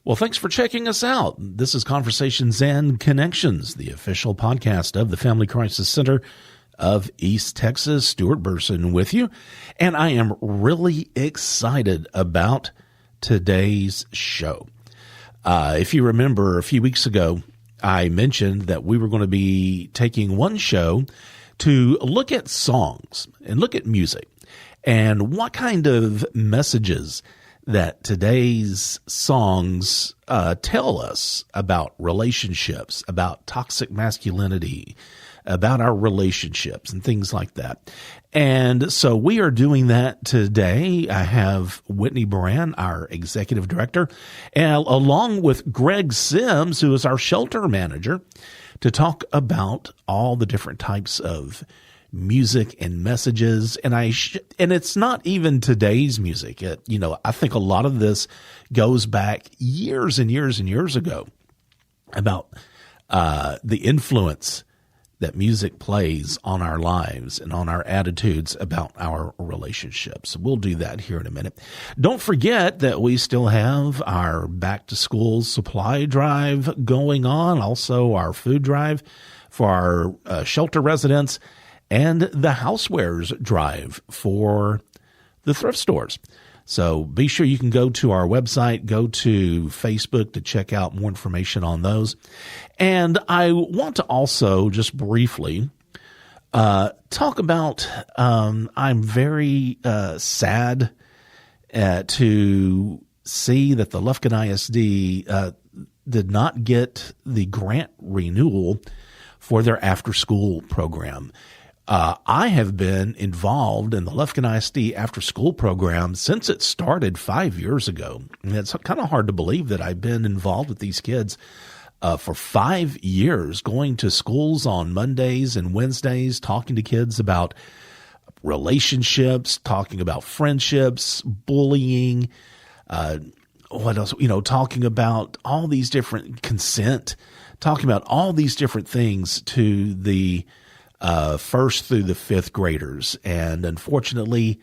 Well, thanks for checking us out. This is Conversations and Connections, the official podcast of the Family Crisis Center of East Texas. Stuart Burran with you, and I am really excited about today's show. If you remember, a few weeks ago, I mentioned that we were going to be taking one show to look at songs and look at music and what kind of messages that today's songs tell us about relationships, about toxic masculinity, about our relationships and things like that. And so we are doing that today. I have Whitney Burran, our executive director, and along with Greg Sims, who is our shelter manager, to talk about all the different types of music and messages. And and it's not even today's music. I think a lot of this goes back years and years and years ago about the influence that music plays on our lives and on our attitudes about our relationships. We'll do that here in a minute. Don't forget that we still have our back to school supply drive going on, also our food drive for our shelter residents, and the housewares drive for the thrift stores. So be sure you can go to our website, go to Facebook to check out more information on those. And I want to also just briefly talk about, I'm very sad to see that the Lufkin ISD did not get the grant renewal for their after-school program. I have been involved in the Lufkin ISD after-school program since it started 5 years ago. And it's kind of hard to believe that I've been involved with these kids for 5 years, going to schools on Mondays and Wednesdays, talking to kids about relationships, talking about friendships, bullying, what else? Talking about all these different consent, talking about all these different things to the first through the fifth graders. And unfortunately,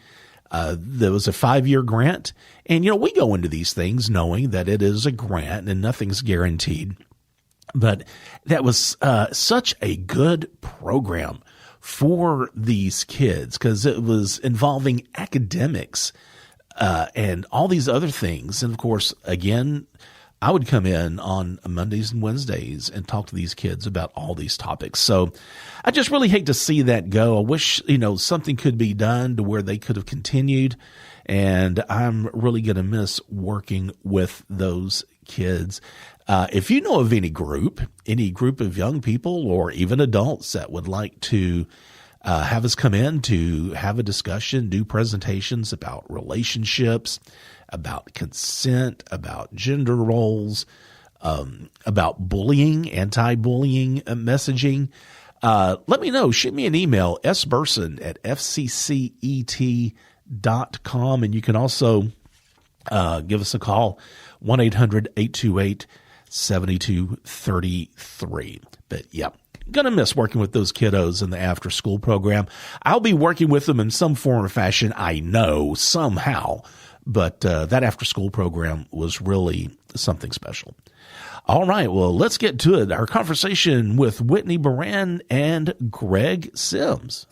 there was a 5-year grant. And, we go into these things knowing that it is a grant and nothing's guaranteed. But that was such a good program for these kids because it was involving academics and all these other things. And, of course, again, I would come in on Mondays and Wednesdays and talk to these kids about all these topics. So I just really hate to see that go. I wish, something could be done to where they could have continued. And I'm really going to miss working with those kids. If you know of any group of young people or even adults that would like to have us come in to have a discussion, do presentations about relationships, about consent, about gender roles, about bullying, anti-bullying messaging, let me know. Shoot me an email, sburson@fccet.com. And you can also give us a call, 1-800-828-7233. But yeah, gonna miss working with those kiddos in the after school program. I'll be working with them in some form or fashion, I know, somehow. But that after-school program was really something special. All right, well, let's get to it. Our conversation with Whitney Burran and Greg Sims.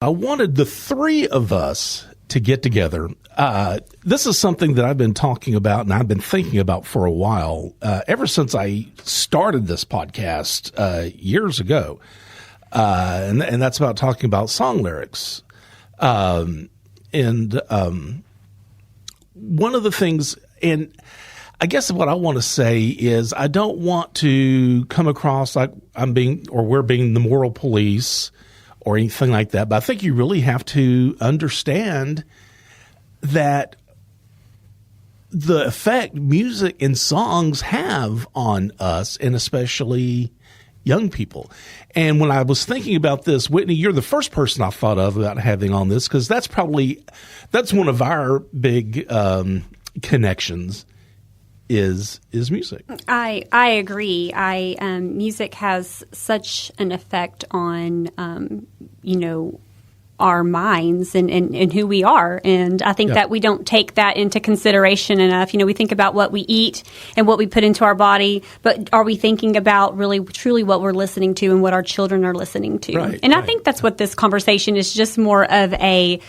I wanted the three of us to get together. This is something that I've been talking about and I've been thinking about for a while, ever since I started this podcast years ago. And that's about talking about song lyrics. One of the things, and I guess what I want to say is I don't want to come across like we're being the moral police or anything like that. But I think you really have to understand that the effect music and songs have on us, and especially young people. And when I was thinking about this, Whitney, you're the first person I thought of about having on this, because that's one of our big connections is music. I agree. Music has such an effect on our minds and who we are, and I think that we don't take that into consideration enough. We think about what we eat and what we put into our body, but are we thinking about really truly what we're listening to and what our children are listening to? Right, and I think that's what this conversation is, just more of an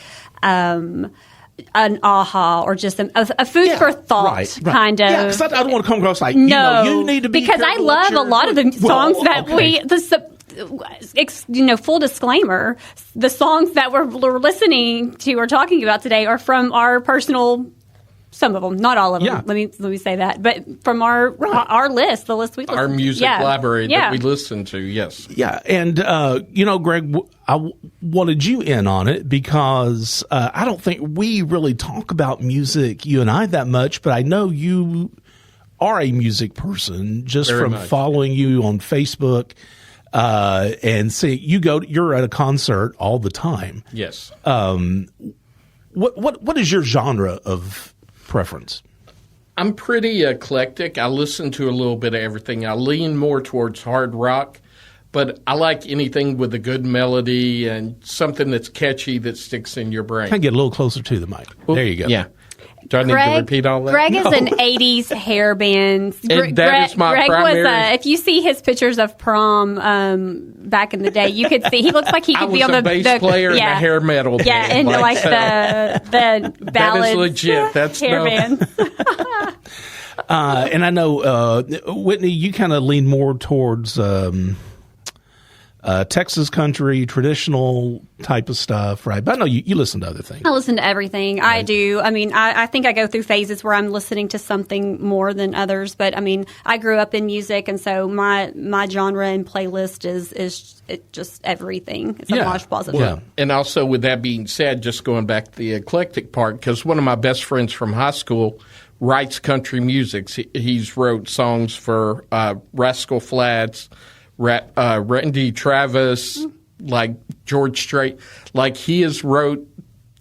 aha or just a food for thought kind of. Yeah, because I don't want to come across like, no, you need to be because I love a lot of the songs full disclaimer, the songs that we're listening to or talking about today are from our personal. Some of them, not all of them. Yeah. Let me say that, but from our list, the list we listen our music to. library that we listen to. Yes. Yeah, and Greg, I wanted you in on it because I don't think we really talk about music, you and I, that much. But I know you are a music person just Very from much. following you on Facebook and seeing you're at a concert all the time. Yes. What is your genre of preference? I'm pretty eclectic. I listen to a little bit of everything. I lean more towards hard rock, but I like anything with a good melody and something that's catchy that sticks in your brain. Can I get a little closer to the mic? There you go. Yeah. Do I need to repeat all that? Greg is an 80s hair band. That is my Greg primary. was, if you see his pictures of prom back in the day, you could see he looks like he could be on the bass player in a hair metal band. Yeah, and like the ballads. That is legit. That's hair bands. And I know, Whitney, you kind of lean more towards Texas country, traditional type of stuff, right? But I know you listen to other things. I listen to everything. Right. I do. I mean, I think I go through phases where I'm listening to something more than others. But I mean, I grew up in music, and so my genre and playlist is just everything. It's a mosh positive. Yeah. And also, with that being said, just going back to the eclectic part, because one of my best friends from high school writes country music. He's wrote songs for Rascal Flatts, Randy Travis, like George Strait. Like, he has wrote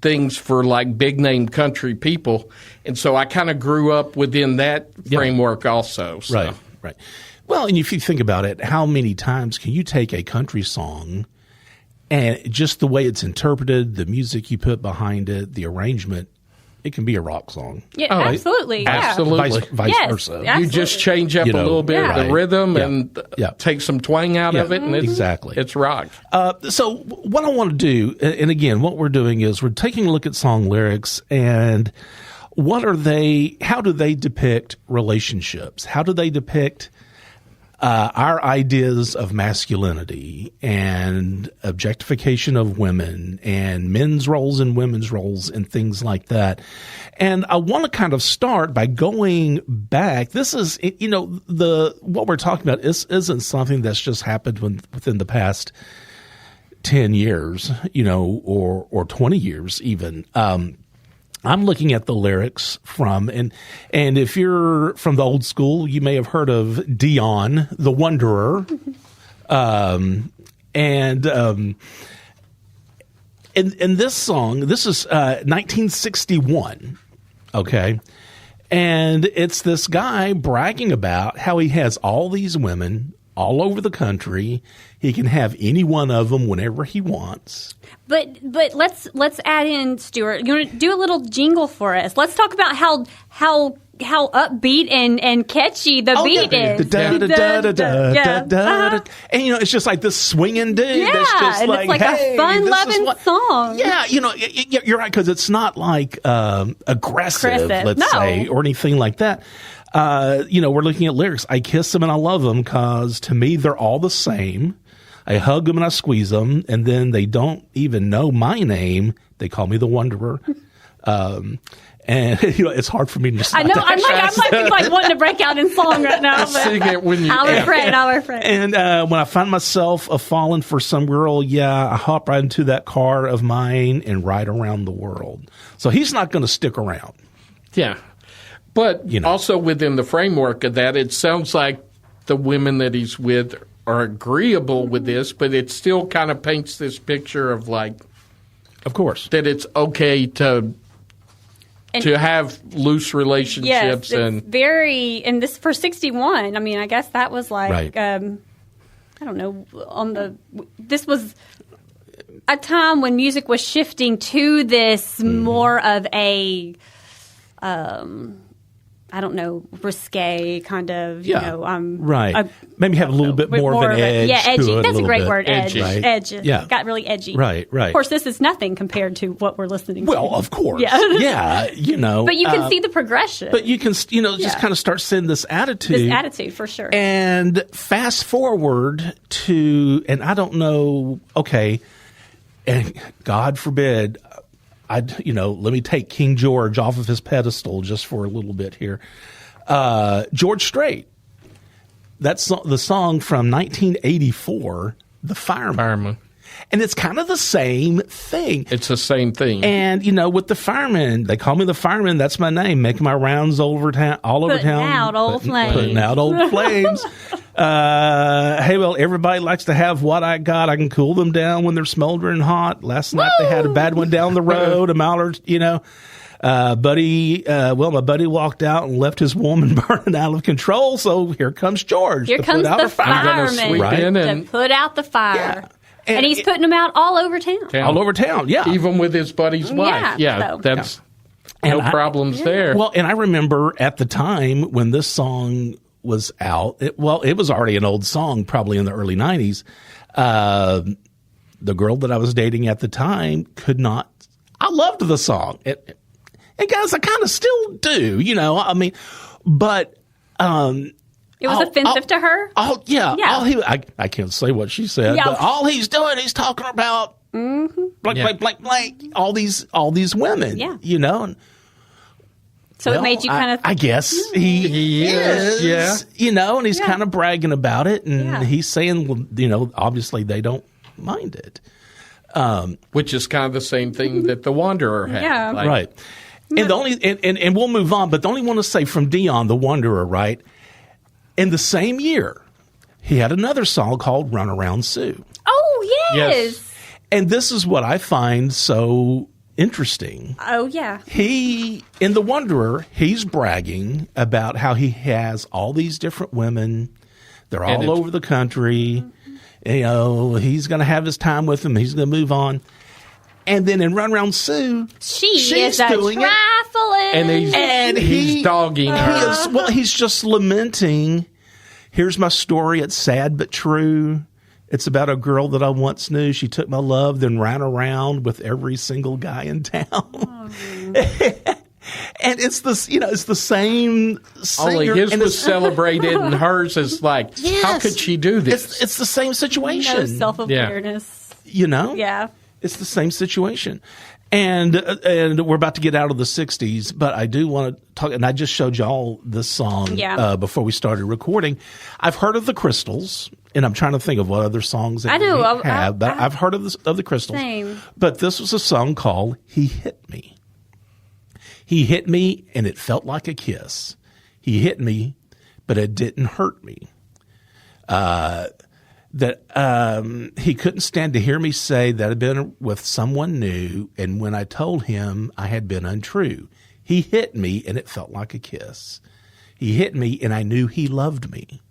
things for like big name country people, and so I kind of grew up within that framework also. So. Right. Well, and if you think about it, how many times can you take a country song and just the way it's interpreted, the music you put behind it, the arrangement, it can be a rock song. Yeah, absolutely. Yeah. Absolutely. Vice versa. Absolutely. You just change up a little bit of the rhythm and take some twang out of it, and it's rock. So what I want to do, and again, what we're doing is we're taking a look at song lyrics and how do they depict relationships? How do they depict our ideas of masculinity and objectification of women and men's roles and women's roles and things like that. And I want to kind of start by going back. This is, what we're talking about isn't something that's just happened within the past 10 years, or 20 years even. I'm looking at the lyrics from, and if you're from the old school, you may have heard of Dion, the Wanderer. In this song, this is 1961, okay? And it's this guy bragging about how he has all these women all over the country. He can have any one of them whenever he wants. But let's add in, Stuart. You want to do a little jingle for us? Let's talk about how upbeat and catchy the beat is. And it's just like this swinging dude. Yeah, that's just and like, it's like hey, a fun-loving song. Yeah, you're right, because it's not like aggressive, let's say, or anything like that. We're looking at lyrics. I kiss them and I love them because to me they're all the same. I hug them and I squeeze them, and then they don't even know my name. They call me the Wanderer. And it's hard for me to just. I know. I'm like wanting to break out in song right now. Sing it when you. I'll refrain. And when I find myself falling for some girl, I hop right into that car of mine and ride around the world. So he's not going to stick around. Yeah, but also within the framework of that, it sounds like the women that he's with are agreeable with this, but it still kind of paints this picture of like, of course, that it's okay to to have loose relationships. Yes, it's very, and this for 61, I mean, I guess that was like, Right. I don't know, this was a time when music was shifting to this more of a, I don't know, risque kind of, you know. Right. Maybe have a little bit more of an edge. Yeah, edgy. To it, That's a great bit. word, edge. Right. Edge. Yeah. Got really edgy. Right. Of course, this is nothing compared to what we're listening to. Well, of course. Yeah. Yeah, you know. But you can see the progression. But you can, just kind of start seeing this attitude. This attitude, for sure. And fast forward to, and I don't know, okay, and God forbid, let me take King George off of his pedestal just for a little bit here. George Strait. That's the song from 1984, The Fireman. And it's kind of the same thing. It's the same thing. And, with the fireman, they call me the fireman. That's my name. Making my rounds all over town. Putting out old flames. Putting out old flames. Hey, well, everybody likes to have what I got. I can cool them down when they're smoldering hot. Last night they had a bad one down the road. A mallard, my buddy walked out and left his woman burning out of control. So here comes George. Here comes the fireman to put out the fire. Yeah. And he's putting them out all over town. All over town, yeah. Even with his buddy's wife. Yeah, that's no problems there. Well, and I remember at the time when this song was out, it was already an old song, probably in the early 90s. The girl that I was dating at the time could not. I loved the song. And guys, I kind of still do, but it was offensive to her? I can't say what she said, but all he's doing, he's talking about blank, all these women, and, so it made you kind of... I guess he is, and he's kind of bragging about it, and he's saying, obviously they don't mind it. Which is kind of the same thing that the Wanderer had. Yeah. Right. And the only and we'll move on, but the only one to say from Dion, the Wanderer, right? In the same year, he had another song called Run Around Sue. Oh, yes. And this is what I find so interesting. Oh, yeah. In The Wanderer, he's bragging about how he has all these different women. They're all over the country. He's going to have his time with them. He's going to move on. And then in Run Around Sue, she's is a doing trifling. And he's dogging her. He's just lamenting. Here's my story. It's sad but true. It's about a girl that I once knew. She took my love, then ran around with every single guy in town. Oh. And it's this, it's the same singer. Only his was celebrated and hers is like, how could she do this? It's the same situation. No self-awareness. Yeah. It's the same situation. And we're about to get out of the 60s, but I do want to talk, and I just showed y'all this song before we started recording. I've heard of the Crystals, and I'm trying to think of what other songs that I have, but I've heard of the Crystals. Same. But this was a song called He Hit Me. He hit me, and it felt like a kiss. He hit me, but it didn't hurt me. He couldn't stand to hear me say that I'd been with someone new, and when I told him I had been untrue. He hit me, and it felt like a kiss. He hit me, and I knew he loved me.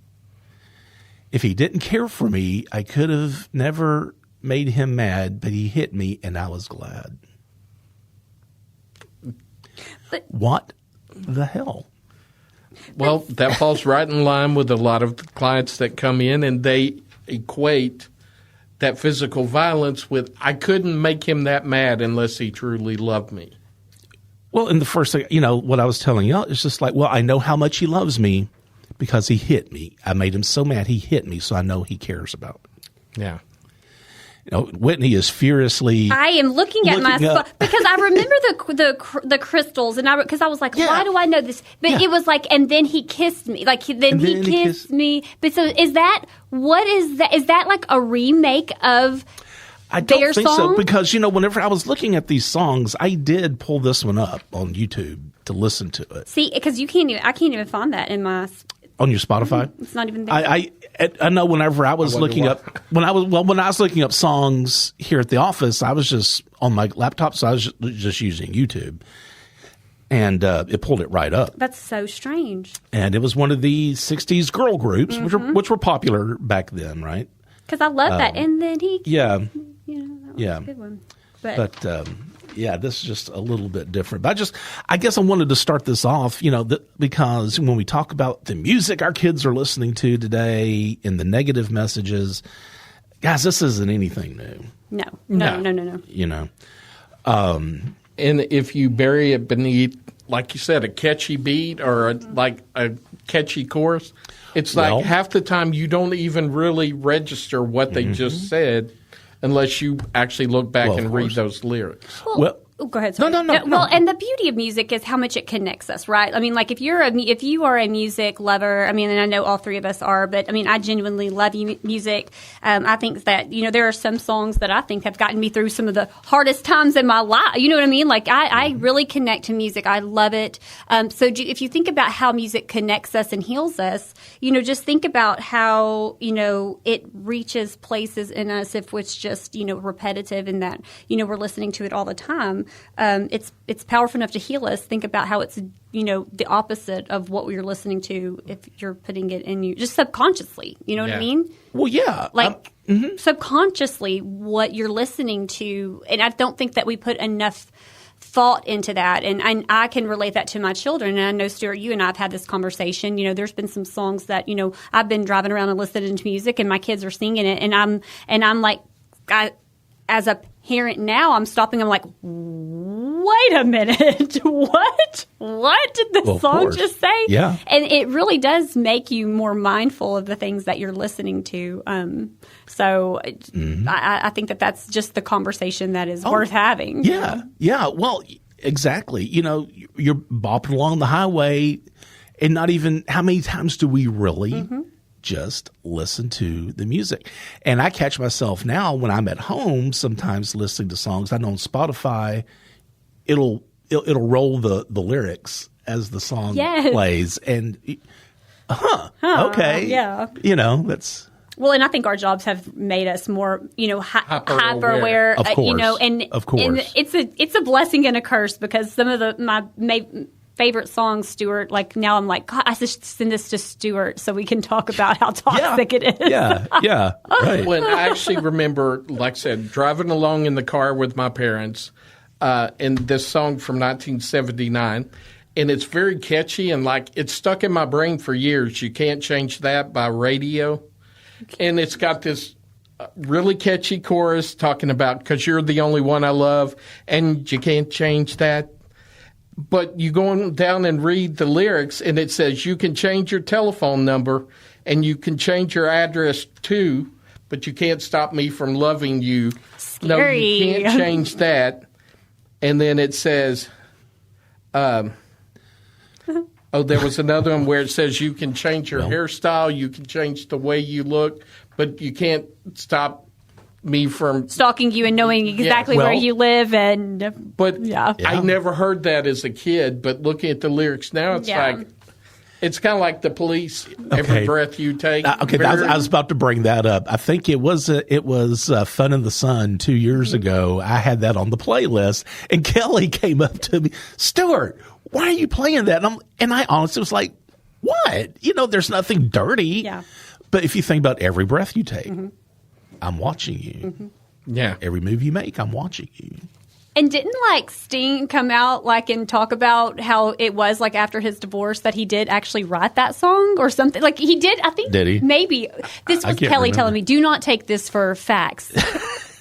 If he didn't care for me, I could have never made him mad, but he hit me, and I was glad. But what the hell? Well, that falls right in line with a lot of the clients that come in, and they equate that physical violence with, I couldn't make him that mad unless he truly loved me. Well, and the first thing, what I was telling y'all is just like, well, I know how much he loves me because he hit me. I made him so mad he hit me, so I know he cares about me. Yeah. Whitney is furiously. I am looking at my spot because I remember the crystals, and because I was like, why do I know this? But it was like, and then he kissed me, he kissed me. But so is that what is that? Is that like a remake of? I don't think so, because whenever I was looking at these songs, I did pull this one up on YouTube to listen to it. See, because I can't even find that in my. On your Spotify? It's not even there. I know whenever I was looking up when I was looking up songs here at the office, I was just on my laptop, so I was just using YouTube. And it pulled it right up. That's so strange. And it was one of the 60s girl groups, which were popular back then, right? Because I love that. And then he... Yeah. That was a good one. But this is just a little bit different. But I guess I wanted to start this off, because when we talk about the music our kids are listening to today and the negative messages, guys, this isn't anything new. No. And if you bury it beneath, like you said, a catchy beat or a catchy chorus, it's like half the time you don't even really register what they just said unless you actually look back and read those lyrics. Well, go ahead. Sorry. No. Well, and the beauty of music is how much it connects us, right? I mean, like if you are a music lover, I mean, and I know all three of us are, but I mean, I genuinely love music. I think that there are some songs that I think have gotten me through some of the hardest times in my life. You know what I mean? Like I really connect to music. I love it. So if you think about how music connects us and heals us, just think about how it reaches places in us if it's just repetitive and that we're listening to it all the time. It's powerful enough to heal us. Think about how it's the opposite of what we're listening to if you're putting it in you just subconsciously. You know what I mean? Well, yeah, subconsciously what you're listening to, and I don't think that we put enough thought into that, and I can relate that to my children. And I know, Stuart, you and I have had this conversation. There's been some songs that I've been driving around and listening to music, and my kids are singing it, and I'm like, as a parent now, I'm stopping. I'm like, wait a minute, what? What did the song just say? Yeah, and it really does make you more mindful of the things that you're listening to. So I think that that's just the conversation that is worth having. Yeah. Well, exactly. You're bopping along the highway, and not even how many times do we really just listen to the music? And I catch myself now when I'm at home sometimes listening to songs. I know on Spotify, it'll roll the lyrics as the song plays, and okay, yeah, that's. Well, and I think our jobs have made us more, hyper aware, of course, and of course, and it's a blessing and a curse because some of my favorite songs, Stuart, like now I'm like, God, I just send this to Stuart so we can talk about how toxic it is. Yeah, right. When I actually remember, like I said, driving along in the car with my parents, and this song from 1979, and it's very catchy and like it's stuck in my brain for years. You Can't Change That by Radio, and it's got this really catchy chorus talking about because you're the only one I love, and you can't change that. But you go on down and read the lyrics, and it says you can change your telephone number and you can change your address too, but you can't stop me from loving you. Scary. No, you can't change that. And then it says, there was another one where it says you can change your hairstyle, you can change the way you look, but you can't stop me from stalking you and knowing exactly where you live. But I never heard that as a kid, but looking at the lyrics now, it's like it's kind of like the Police. Every breath you take. I was about to bring that up. I think it was Fun in the Sun 2 years ago. I had that on the playlist, and Kelly came up to me, Stuart, why are you playing that? And I honestly was like, what? There's nothing dirty. Yeah. But if you think about every breath you take, I'm watching you. Yeah. Every move you make, I'm watching you. And didn't Sting come out and talk about how it was after his divorce that he did actually write that song or something? He did, I think. Did he? Maybe. This was Kelly telling me, do not take this for facts.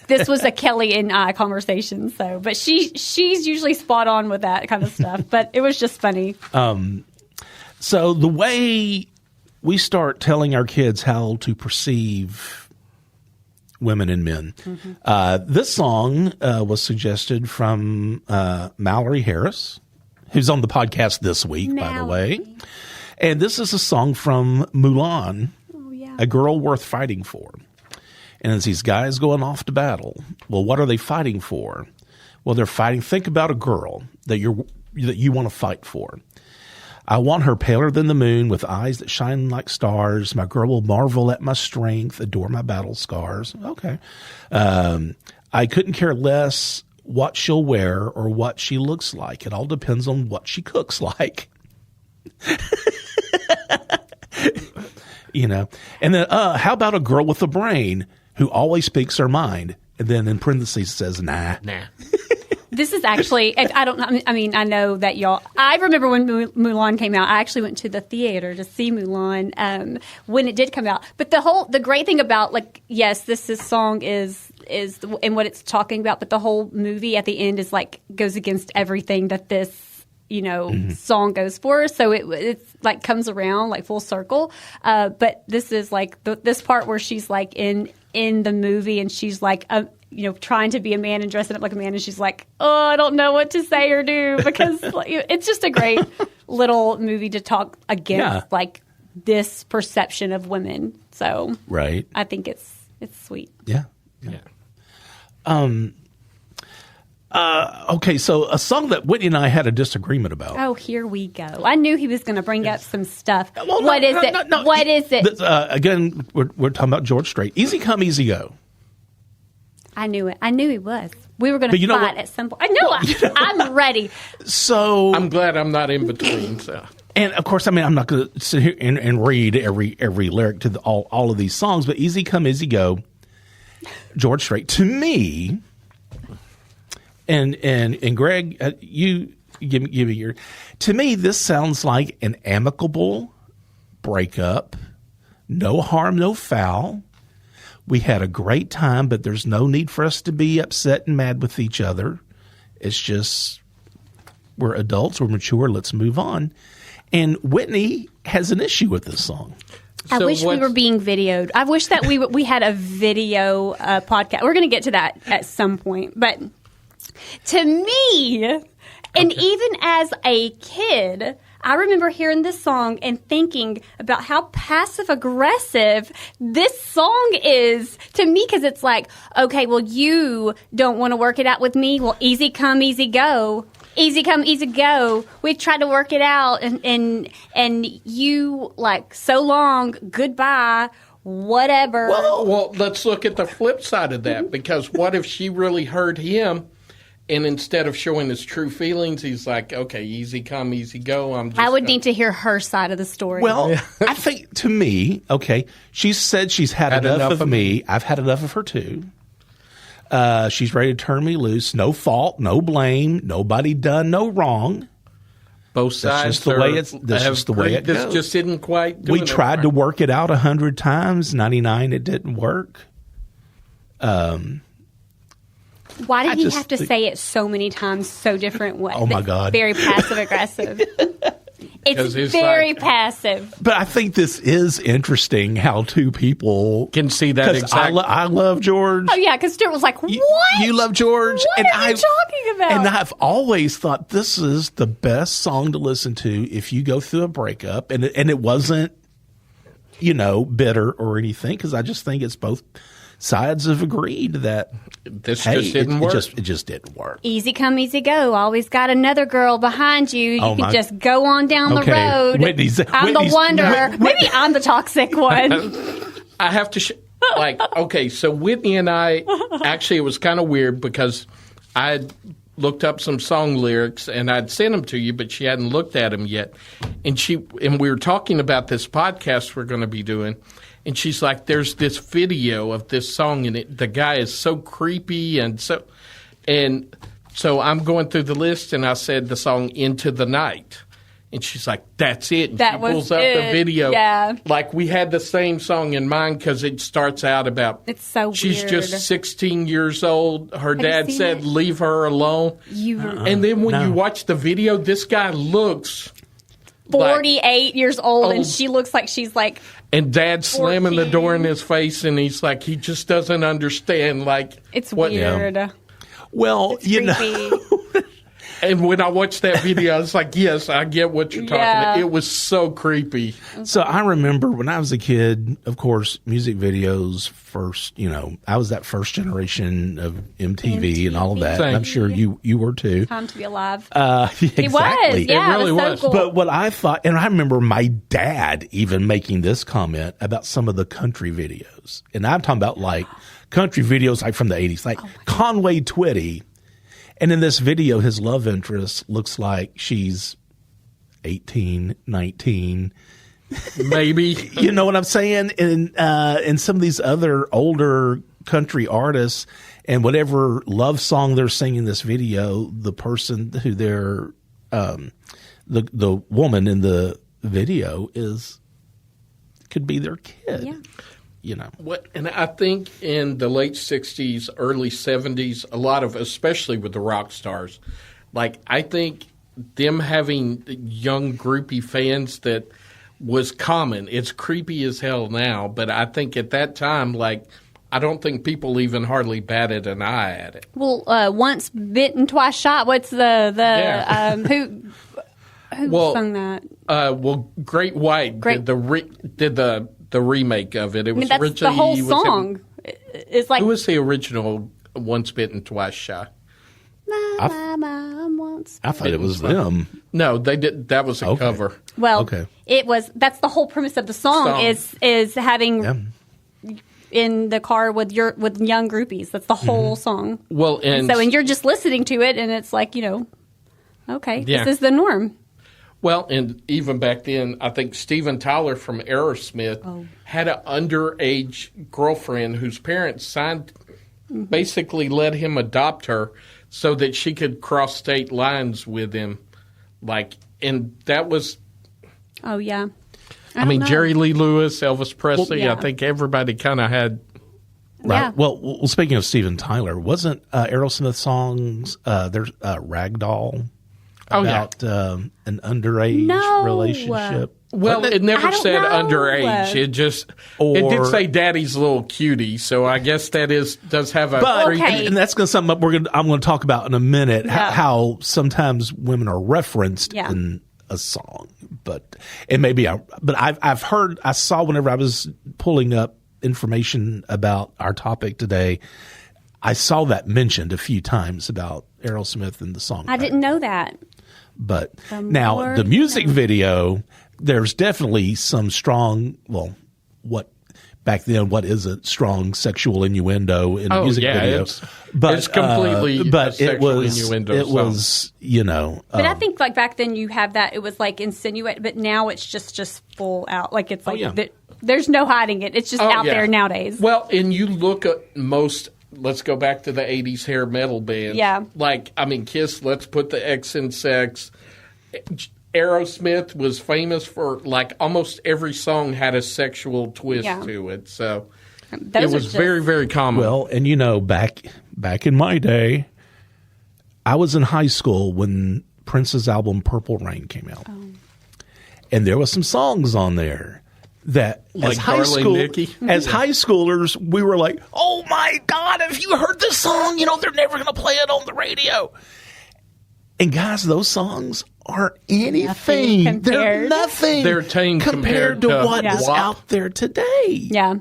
This was a Kelly and I conversation. So, but she's usually spot on with that kind of stuff. But it was just funny. So the way we start telling our kids how to perceive women and men. This song was suggested from Mallory Harris, who's on the podcast this week, by the way. And this is a song from Mulan, A Girl Worth Fighting For. And it's these guys going off to battle. Well, what are they fighting for? Well, they're fighting. Think about a girl that you want to fight for. I want her paler than the moon with eyes that shine like stars. My girl will marvel at my strength, adore my battle scars. Okay. I couldn't care less what she'll wear or what she looks like. It all depends on what she cooks like. You know, and then how about a girl with a brain who always speaks her mind, and then in parentheses says, nah. This is actually, I don't know. I mean, I know that y'all, I remember when Mulan came out, I actually went to the theater to see Mulan when it did come out. But the great thing about, like, yes, this song is and what it's talking about, but the whole movie at the end is like, goes against everything that this, song goes for. So it's like comes around like full circle. But this is like this part where she's like in the movie and she's like, trying to be a man and dressing up like a man. And she's like, oh, I don't know what to say or do, because it's just a great little movie to talk against like this perception of women. So right. I think it's sweet. Yeah. Okay, so a song that Whitney and I had a disagreement about. Oh, here we go. I knew he was going to bring up some stuff. Well, what is it? Again, we're talking about George Strait. Easy come, easy go. I knew it. I knew he was. We were going to fight at some point. I know. I'm ready. So I'm glad I'm not in between. So. And of course, I mean, I'm not going to sit here and read every lyric to all of these songs, but easy come, easy go. George Strait, to me, and Greg, you give me your. To me, this sounds like an amicable breakup. No harm, no foul. We had a great time, but there's no need for us to be upset and mad with each other. It's just we're adults, we're mature. Let's move on. And Whitney has an issue with this song. I wish we were being videoed. I wish that we had a video podcast. We're going to get to that at some point. But to me, and even as a kid, I remember hearing this song and thinking about how passive-aggressive this song is to me, because it's like, okay, well, you don't want to work it out with me. Well, easy come, easy go. Easy come, easy go. We've tried to work it out, and you, like, so long, goodbye, whatever. Well, let's look at the flip side of that, because what if she really hurt him, and instead of showing his true feelings, he's like, okay, easy come, easy go. I would need to hear her side of the story. Well, I think, to me, okay, she said she's had enough of me. I've had enough of her, too. She's ready to turn me loose. No fault, no blame. Nobody done no wrong. Both sides. That's just the way it goes. This just isn't quite doing We tried to work it out 100 times. 99, it didn't work. Why did he have to say it so many times, so different ways? Oh, my God. Very passive-aggressive. It's very passive. But I think this is interesting how two people can see that exactly. I love George. Oh, yeah, because Stuart was like, what? You love George? What are you talking about? And I've always thought this is the best song to listen to if you go through a breakup. And it wasn't, bitter or anything, because I just think it's both sides have agreed that this just didn't work. It just didn't work. Easy come, easy go. Always got another girl behind you. You can just go on down the road. I'm the wanderer. Maybe I'm the toxic one. I have to okay, so Whitney and I, actually it was kind of weird because I looked up some song lyrics and I'd sent them to you, but she hadn't looked at them yet. And we were talking about this podcast we're going to be doing. And she's like, there's this video of this song, and the guy is so creepy. And so I'm going through the list, and I said the song Into the Night. And she's like, that's it. And she pulls up the video. Yeah. Like, we had the same song in mind because it starts out about, it's so she's weird. just 16 years old. Her dad said, leave her alone. And then when you watch the video, this guy looks 48 years old, and she looks like she's like, and Dad's slamming the door in his face, and he's like, he just doesn't understand. Like, it's weird. Yeah. Well, it's And when I watched that video, I was like, yes, I get what you're talking about. It was so creepy. So I remember when I was a kid, of course, music videos first, I was that first generation of MTV and all of that. And I'm sure you were too. Time to be alive. Exactly. It was. Yeah, it really was. So cool. But what I thought, and I remember my dad even making this comment about some of the country videos. And I'm talking about like country videos like from the 80s, like Conway Twitty. And in this video, his love interest looks like she's 18, 19. Maybe. You know what I'm saying? And some of these other older country artists, and whatever love song they're singing in this video, the person who they're the woman in the video could be their kid. Yeah. You know. And I think in the late 60s, early 70s, a lot of, especially with the rock stars, like I think them having young groupie fans that was common. It's creepy as hell now, but I think at that time, like, I don't think people even hardly batted an eye at it. Well, once bitten, twice shot. What's who sung that? Great White did the remake of it. It was that's originally the whole song. It's like, who was the original Once Bitten, Twice Shy? I thought it was them. No, they did. That was a cover. Well, Okay. it was. That's the whole premise of the song. Is having in the car with young groupies. That's the whole song. Well, and you're just listening to it, and it's like, okay, Yeah. this is the norm. Well, and even back then, I think Steven Tyler from Aerosmith had an underage girlfriend whose parents basically let him adopt her so that she could cross state lines with him. And that was... Oh, yeah. I mean, Jerry Lee Lewis, Elvis Presley, yeah. I think everybody kind of had... Right. Yeah. Well, speaking of Steven Tyler, wasn't Aerosmith songs, there's Ragdoll about an underage relationship? Well, it never said underage. It it did say daddy's little cutie. So I guess that does have a. But and that's going to something I'm going to talk about in a minute. How sometimes women are referenced in a song, but I've heard. I saw whenever I was pulling up information about our topic today, I saw that mentioned a few times about Aerosmith and the song. I didn't know that. But now the music video, there's definitely some strong, what is a strong sexual innuendo in a music video? It's completely but a it sexual was, innuendo it song. was, But I think back then you have that, it was insinuate, but now it's just full out. Like it's there's no hiding it. It's just out there nowadays. Well, and you look at most. Let's go back to the 80s hair metal bands. Yeah. Kiss, Let's Put the X in Sex. Aerosmith was famous for, almost every song had a sexual twist to it. So it was very, very common. Well, and back in my day, I was in high school when Prince's album Purple Rain came out. Oh. And there was some songs on there that as high schoolers, we were like, oh my God, have you heard this song? They're never going to play it on the radio. And guys, those songs aren't anything. They're nothing. They're tame compared to what is out there today. Yeah.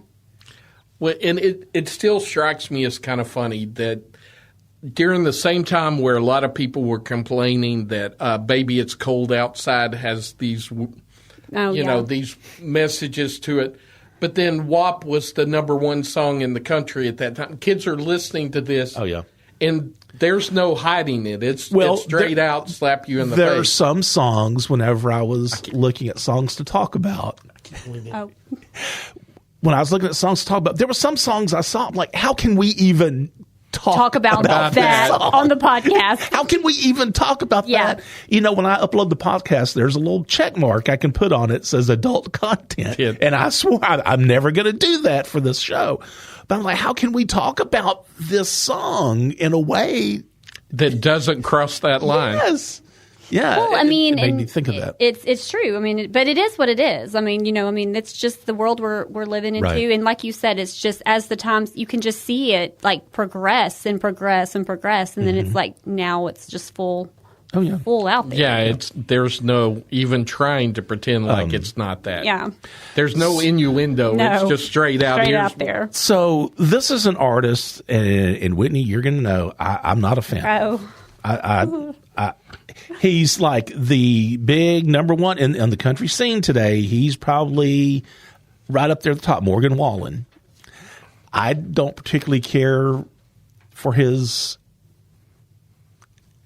Well, and it still strikes me as kind of funny that during the same time where a lot of people were complaining that Baby It's Cold Outside has these... these messages to it. But then WAP was the number one song in the country at that time. Kids are listening to this. Oh, yeah. And there's no hiding it. It's straight out, slap you in the face. There are some songs, whenever I was looking at songs to talk about. When I was looking at songs to talk about, there were some songs I saw, I'm like, how can we even talk about that on the podcast? How can we even talk about that? When I upload the podcast, there's a little check mark I can put on it that says adult content. Yeah. And I swore I'm never going to do that for this show. But I'm like, how can we talk about this song in a way that doesn't cross that line? Yes. Yeah. Well, it made me think of that. It's true. But it is what it is. It's just the world we're living into. Right. And like you said, it's just as the times, you can just see it progress and progress and progress. And then it's now it's just full out there. Yeah, there's no even trying to pretend like it's not that. Yeah. There's no innuendo. No, it's just straight out there. So this is an artist, and Whitney, you're going to know, I'm not a fan. Oh. He's the big number one in the country scene today. He's probably right up there at the top, Morgan Wallen. I don't particularly care for his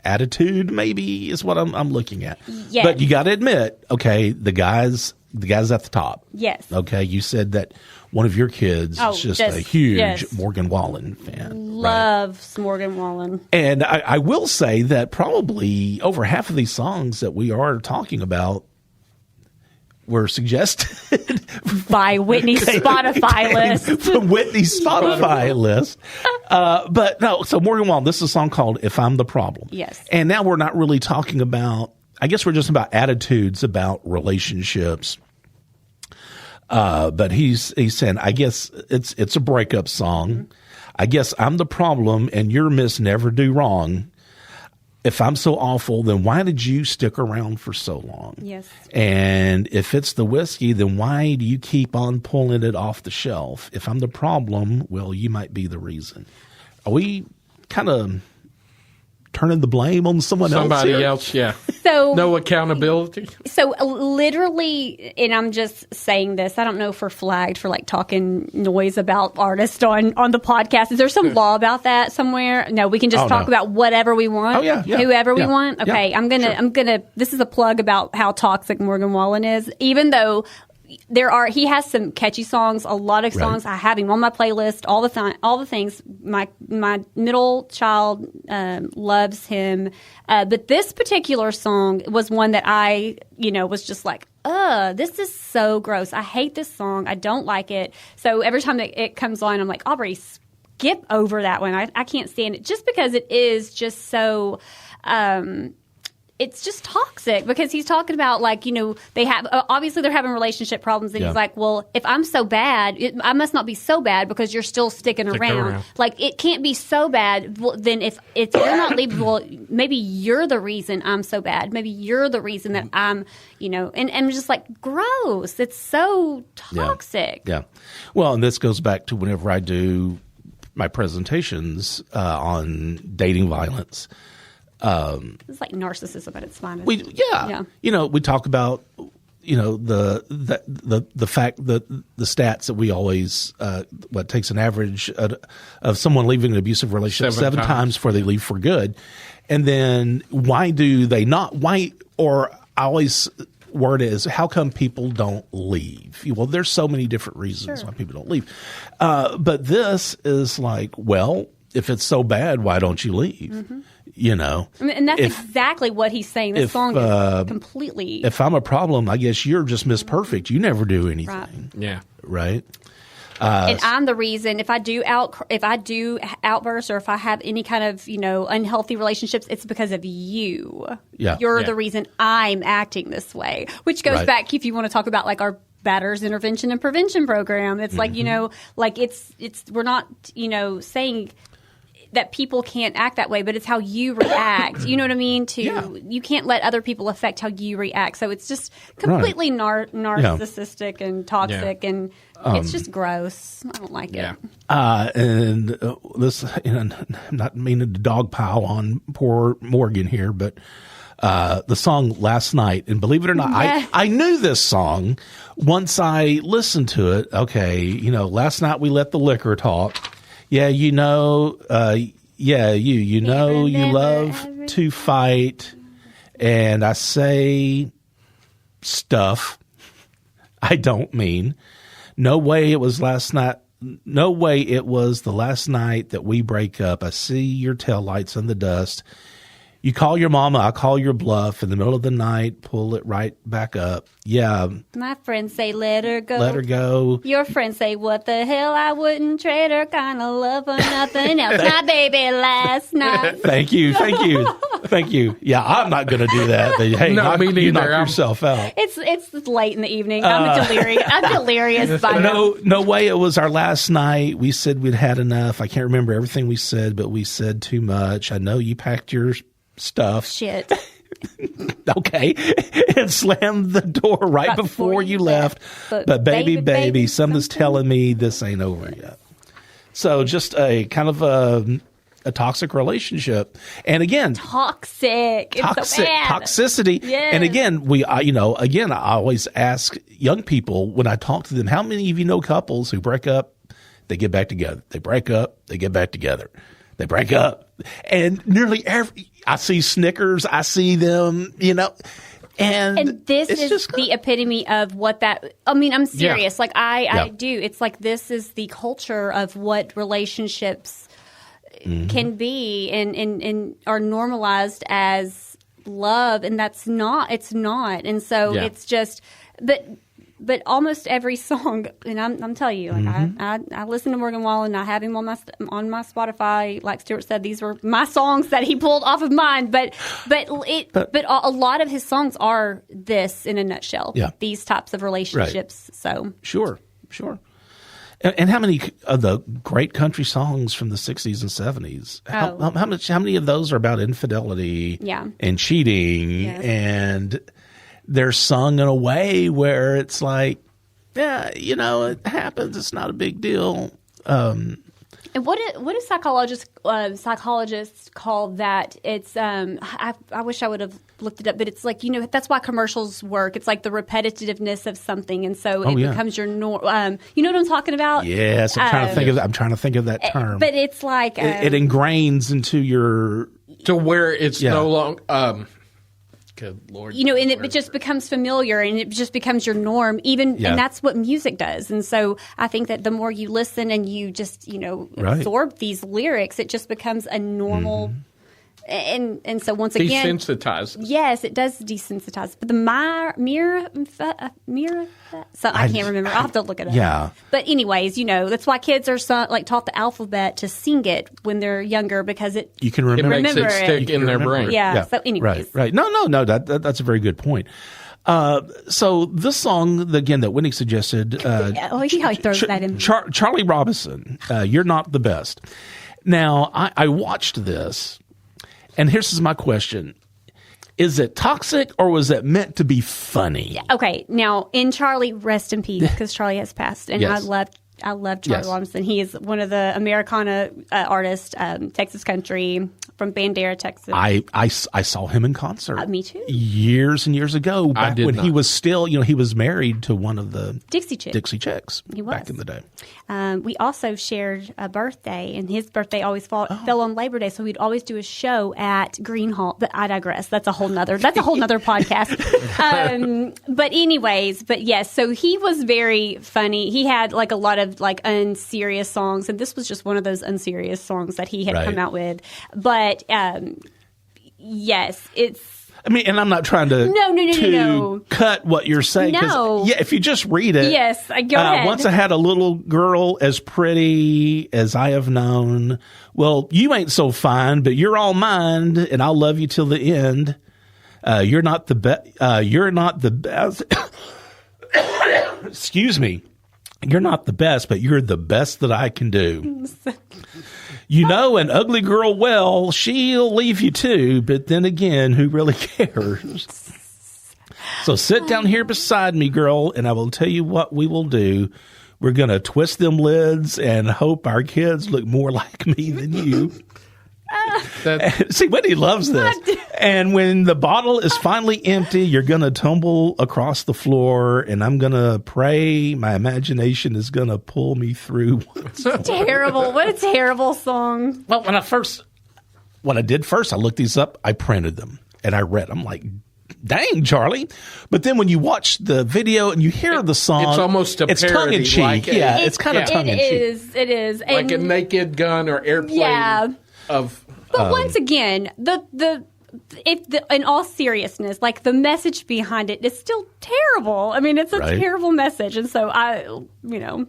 attitude maybe is what I'm looking at. Yes. But you got to admit, okay, the guys at the top. Yes. Okay, you said that one of your kids is just a huge Morgan Wallen fan. Loves Morgan Wallen. And I will say that probably over half of these songs that we are talking about were suggested by Whitney's Spotify list. From Whitney's Spotify list. But no, so Morgan Wallen, this is a song called If I'm the Problem. Yes. And now we're not really talking about, I guess we're just about attitudes about relationships. But he's saying, I guess it's a breakup song. Mm-hmm. I guess I'm the problem and you're Miss Never Do Wrong. If I'm so awful, then why did you stick around for so long? Yes. And if it's the whiskey, then why do you keep on pulling it off the shelf? If I'm the problem, well, you might be the reason. Are we kind of turning the blame on somebody else? Yeah. So no accountability. So literally, and I'm just saying this, I don't know if we're flagged for like talking noise about artists on the podcast. Is there some law about that somewhere? No, we can just talk about whatever we want. Oh yeah. Whoever we want. Okay, yeah, I'm gonna. This is a plug about how toxic Morgan Wallen is. Even though he has some catchy songs, a lot of songs. Right. I have him on my playlist all the time, all the things. My middle child loves him, but this particular song was one that I, was just like, this is so gross. I hate this song. I don't like it. So every time that it comes on, I'm like, Aubrey, skip over that one. I can't stand it just because it is just so. It's just toxic because he's talking about they have obviously they're having relationship problems and he's like, well, if I'm so bad, I must not be so bad because you're still sticking around. Like it can't be so bad. Well, then if you're not leaving, well, maybe you're the reason I'm so bad. Maybe you're the reason that I'm, and just like gross. It's so toxic. Yeah. Well, and this goes back to whenever I do my presentations on dating violence. It's like narcissism at its finest. We talk about the fact that the stats that we always what takes an average of someone leaving an abusive relationship seven times before they leave for good, and then why do they not? Why, or I always word it as how come people don't leave? Well, there's so many different reasons why people don't leave, but this is like, well, if it's so bad, why don't you leave? Mm-hmm. And that's exactly what he's saying. This song is completely. If I'm a problem, I guess you're just Miss Perfect. You never do anything. Right. Yeah. Right. And I'm the reason. If I do outbursts or if I have any kind of unhealthy relationships, it's because of you. Yeah. You're the reason I'm acting this way. Which goes back if you want to talk about like our Batters Intervention and Prevention Program. It's like it's we're not saying that people can't act that way, but it's how you react. You know what I mean? You can't let other people affect how you react. So it's just completely narcissistic and toxic, and it's just gross. I don't like it. And this, I'm not meaning to dogpile on poor Morgan here, but the song Last Night, and believe it or not, I knew this song once I listened to it. Okay, last night we let the liquor talk. Yeah, you love to fight, and I say stuff I don't mean. No way it was last night. No way it was the last night that we break up. I see your taillights in the dust. You call your mama, I call your bluff. In the middle of the night, pull it right back up. Yeah. My friends say, let her go. Let her go. Your friends say, what the hell, I wouldn't trade her kind of love for nothing else. My baby last night. Thank you. Yeah, I'm not going to do that. But, hey, knock yourself out. It's late in the evening. I'm delirious by now. No way it was our last night. We said we'd had enough. I can't remember everything we said, but we said too much. I know you packed your stuff. Shit. Okay. And slammed the door right before you left. But baby, something's telling me this ain't over yet. So just a kind of a toxic relationship. And again, toxicity. Yes. And again, I always ask young people when I talk to them, how many of you know couples who break up, they get back together. They break up, they get back together. They break up. And nearly I see Snickers. I see them, And this is the epitome of what that. I mean, I'm serious. Yeah. Like I do. It's like this is the culture of what relationships can be, and are normalized as love, and that's not. It's not, and so it's just. But almost every song, and I'm telling you, like I listen to Morgan Wallen. I have him on my Spotify. Like Stuart said, these were my songs that he pulled off of mine. But a lot of his songs are this in a nutshell. Yeah. These types of relationships. Right. So sure. And how many of the great country songs from the 60s and 70s? How many of those are about infidelity? And cheating and they're sung in a way where it's like, it happens. It's not a big deal. And what do psychologists call that? It's I wish I would have looked it up, but it's like that's why commercials work. It's like the repetitiveness of something, and so it becomes your norm. You know what I'm talking about? Yes, I'm trying to think of that term. But it's like it ingrains into your to where it's no longer. Good Lord. And it just becomes familiar, and it just becomes your norm, and that's what music does. And so I think that the more you listen and you just, absorb these lyrics, it just becomes a normal. And so once again, desensitizes. Yes, it does desensitize. But the mirror, so I can't remember. I'll have to look it up. Yeah. But anyways, that's why kids are taught the alphabet to sing it when they're younger, because you can remember. It makes it stick in their brain. Yeah. So anyways, right. No. That's a very good point. So this song again that Whitney suggested. He throws that in. Charlie Robinson, "You're Not the Best." Now I watched this. And here's my question. Is it toxic or was it meant to be funny? Okay. Now, in Charlie, rest in peace, because Charlie has passed. And Yes. I love Charlie Robinson. He is one of the Americana artists, Texas country, from Bandera, Texas. I saw him in concert. Me too. Years and years ago, back when he was still, he was married to one of the Dixie Chicks. He was. Back in the day. We also shared a birthday, and his birthday always fell on Labor Day, so we'd always do a show at Green Hall. But I digress. That's a whole nother podcast. But yes, so he was very funny. He had like a lot of like unserious songs, and this was just one of those unserious songs that he had come out with. But yes, it's. I mean, and I'm not trying to no. cut what you're saying. No. Yeah, if you just read it. Yes, go ahead. Once I had a little girl as pretty as I have known. Well, you ain't so fine, but you're all mine, and I'll love you till the end. You're not the best. You're not the best. Excuse me. You're not the best, but you're the best that I can do. An ugly girl, well, she'll leave you too, but then again, who really cares? So sit down here beside me, girl, and I will tell you what we will do. We're going to twist them lids and hope our kids look more like me than you. See, Whitney loves this. And when the bottle is finally empty, you're going to tumble across the floor, and I'm going to pray my imagination is going to pull me through. Terrible. What a terrible song. Well, what I did first, I looked these up, I printed them, and I read them. I'm like, dang, Charlie. But then when you watch the video and you hear the song, it's almost a parody. Tongue-in-cheek. It's kind of tongue-in-cheek. It is. Like a Naked Gun or Airplane But once again, in all seriousness, like the message behind it is still terrible. I mean, it's a terrible message. And so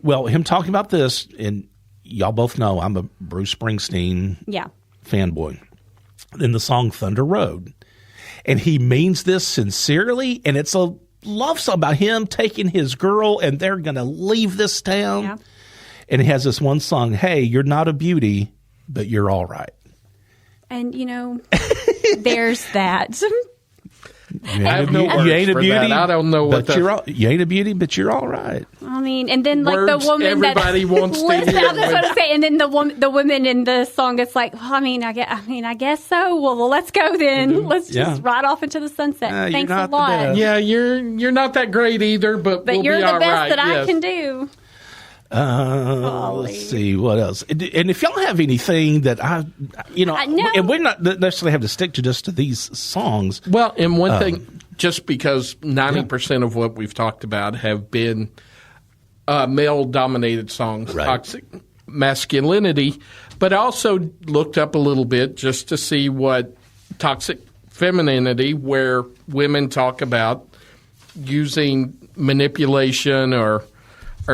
Well, him talking about this, and y'all both know I'm a Bruce Springsteen fanboy. In the song Thunder Road. And he means this sincerely, and it's a love song about him taking his girl, and they're going to leave this town. Yeah. And he has this one song, hey, you're not a beauty, but you're all right. And, there's that. I have no words you ain't for a beauty, that. I don't know what you ain't a beauty, but you're all right. I mean, and then like words the woman everybody wants to hear. That's what I say. And then the women in the song, it's like, I guess so. Well, let's go then. Mm-hmm. Let's just ride off into the sunset. Thanks a lot. Yeah, you're not that great either, but we'll you're be the all best right. that I can do. Let's see what else. And if y'all have anything that and we're not necessarily have to stick to just to these songs. Well, and one thing, just because 90% of what we've talked about have been male-dominated songs, right. Toxic masculinity, but I also looked up a little bit just to see what toxic femininity, where women talk about using manipulation or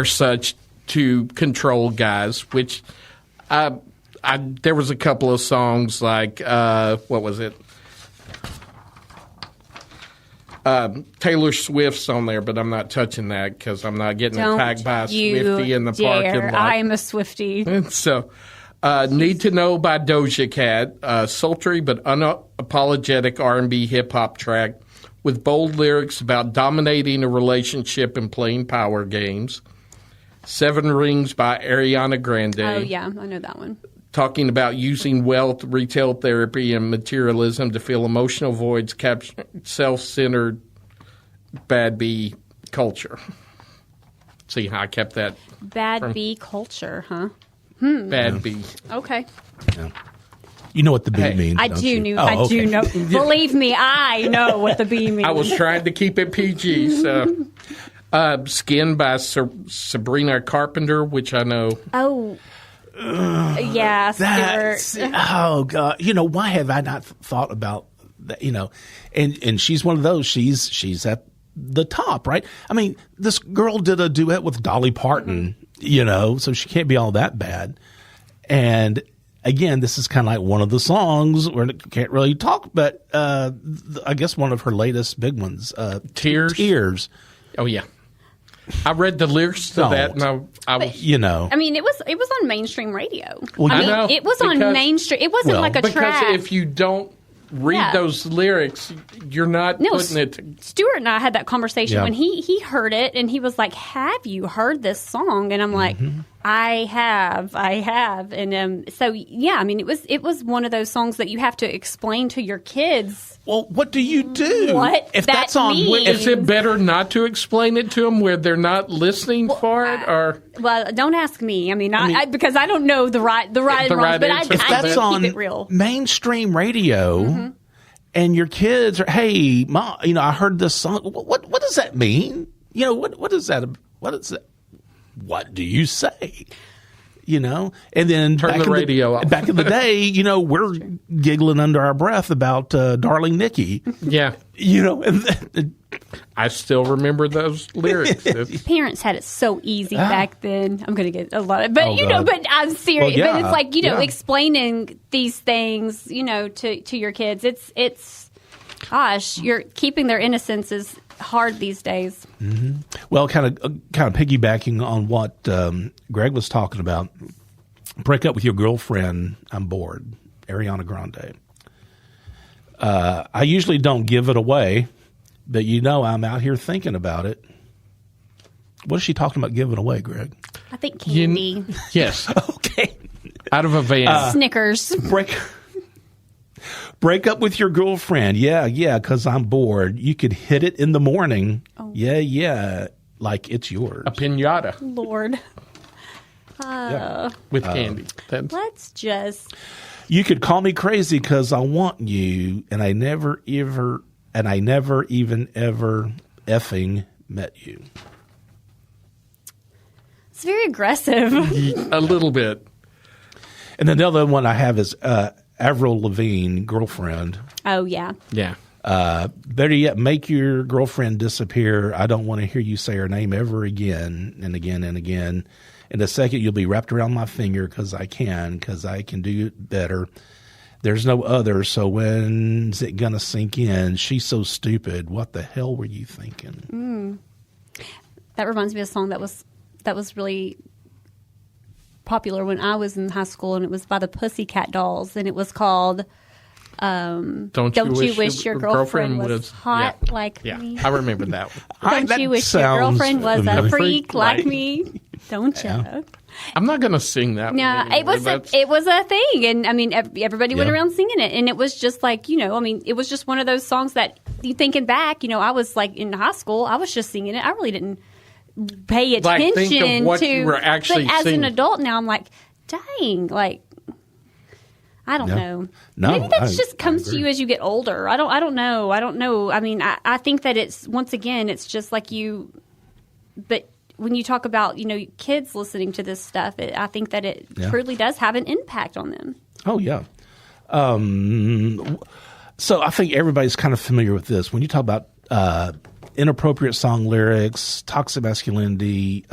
such to control guys, which there was a couple of songs like, what was it? Taylor Swift's on there, but I'm not touching that because I'm not getting attacked by a Swiftie in the parking lot. I am a Swiftie. So, Need to Know by Doja Cat, sultry but unapologetic R&B hip-hop track with bold lyrics about dominating a relationship and playing power games. Seven Rings by Ariana Grande. Oh, yeah, I know that one. Talking about using wealth, retail therapy, and materialism to fill emotional voids, capture self-centered bad bee culture. See how I kept that? Bad bee culture, huh? Bad bee. Okay. Yeah. You know what the bee means. I do know. Believe me, I know what the bee means. I was trying to keep it PG. So, Skin by Sabrina Carpenter, which I know. Oh. Yeah, Stuart. Oh God! Why have I not thought about that? And she's one of those. She's at the top, right? I mean, this girl did a duet with Dolly Parton, so she can't be all that bad. And again, this is kind of like one of the songs where I can't really talk, but I guess one of her latest big ones, Tears. Oh yeah. I read the lyrics to that, and I was, I mean, it was on mainstream radio. Well, I know, it was on mainstream. It wasn't like a track. Because if you don't read those lyrics, you're not putting it. Stuart and I had that conversation when he heard it, and he was like, "Have you heard this song?" And I'm like, I have, and so yeah. I mean, it was one of those songs that you have to explain to your kids. Well, what do you do? What if that that's on? means. Is it better not to explain it to them where they're not listening for it, or? Well, don't ask me. I mean, because I don't know the right words, but I that's on keep it real. Mainstream radio, and your kids are, hey, Mom, I heard this song. What does that mean? What is that? What is that? What do you say? And then turn the radio off. Back in the day, we're giggling under our breath about Darling Nikki. Yeah. I still remember those lyrics. Parents had it so easy back then. I'm going to get a lot of, but but I'm serious. Well, but it's like explaining these things, to your kids. It's gosh, you're keeping their innocence is hard these days. Mm-hmm. Well, kind of piggybacking on what Greg was talking about. Break up with your girlfriend. I'm bored. Ariana Grande. I usually don't give it away, but I'm out here thinking about it. What is she talking about giving away, Greg? I think candy. Yes. Okay. Out of a van. Snickers. Break up with your girlfriend. Yeah, because I'm bored. You could hit it in the morning. Oh. Yeah, like it's yours. A piñata. Lord. With candy. Let's just... You could call me crazy because I want you, and I never even ever effing met you. It's very aggressive. A little bit. And then the other one I have is Avril Lavigne, Girlfriend. Oh, yeah. Yeah. Better yet, make your girlfriend disappear. I don't want to hear you say her name ever again and again and again. In a second, you'll be wrapped around my finger because I can do it better. There's no other, so when's it going to sink in? She's so stupid. What the hell were you thinking? That reminds me of a song that was really popular when I was in high school, and it was by the Pussycat Dolls, and it was called Don't You Wish Your Girlfriend Was Hot Like Me? I remember that one. Don't you wish your girlfriend was a freak like me? Don't you? Yeah. I'm not going to sing that no, one. Anymore. it was a thing, and I mean everybody went around singing it, and it was just like it was just one of those songs that you thinking back, I was like in high school, I was just singing it. I really didn't pay attention think of what to. you were actually but as seeing. an adult now, I'm like, dang, like I don't know. No, Maybe that just I comes to agree. you as you get older. I don't know. I mean, I think that it's once again, it's just like you. But when you talk about kids listening to this stuff, I think that it truly does have an impact on them. Oh yeah. So I think everybody's kind of familiar with this. When you talk about inappropriate song lyrics, toxic masculinity,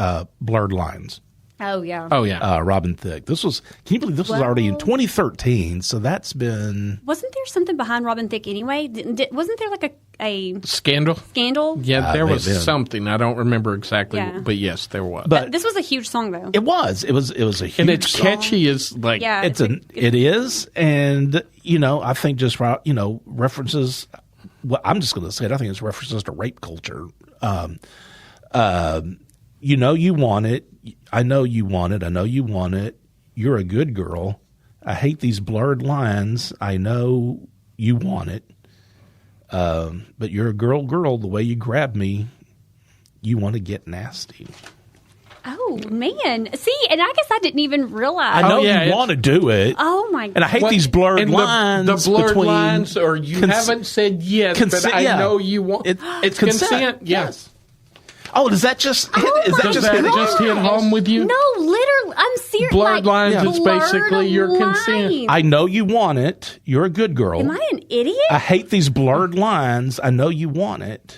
blurred lines. Oh yeah. Oh yeah. Robin Thicke. Can you believe this was already in 2013? So that's been. Wasn't there something behind Robin Thicke anyway? Wasn't there like a Scandal. scandal? Yeah, there was maybe. something. I don't remember exactly, Yeah. but yes, there was. But This was a huge song though. it was a huge and it's song. catchy as like Yeah. It is, and I think just references. Well, I'm just going to say it. I think it's references to rape culture. You want it. I know you want it. I know you want it. You're a good girl. I hate these blurred lines. I know you want it. But you're a girl. The way you grab me, you want to get nasty. Oh man! See, and I guess I didn't even realize. I know yeah, you want to do it. Oh my! And I hate these blurred and lines. The blurred between lines, or you haven't said yes, consent, but I yeah. know you want. It's consent. Yes. Oh, does that just? Oh is that my Does just? that hit- just hit home with you? No, literally, I'm serious. Blurred lines Yeah. is basically your consent. lines. I know you want it. You're a good girl. Am I an idiot? I hate these blurred lines. I know you want it,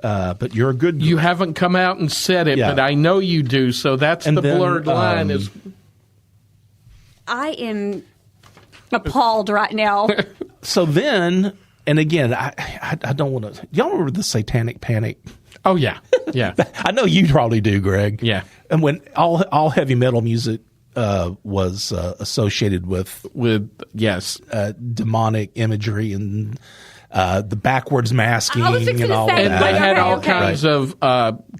but you're a good girl. You haven't come out and said it, Yeah. but I know you do. So that's And the then, blurred line. Is I am appalled right now. So then, and again, I don't want to. Y'all remember the Satanic Panic? oh yeah, yeah, I know you probably do, Greg. Yeah. And when all heavy metal music was associated with yes. demonic imagery and the backwards masking I was fixing and to all say, And that. they had all okay. kinds of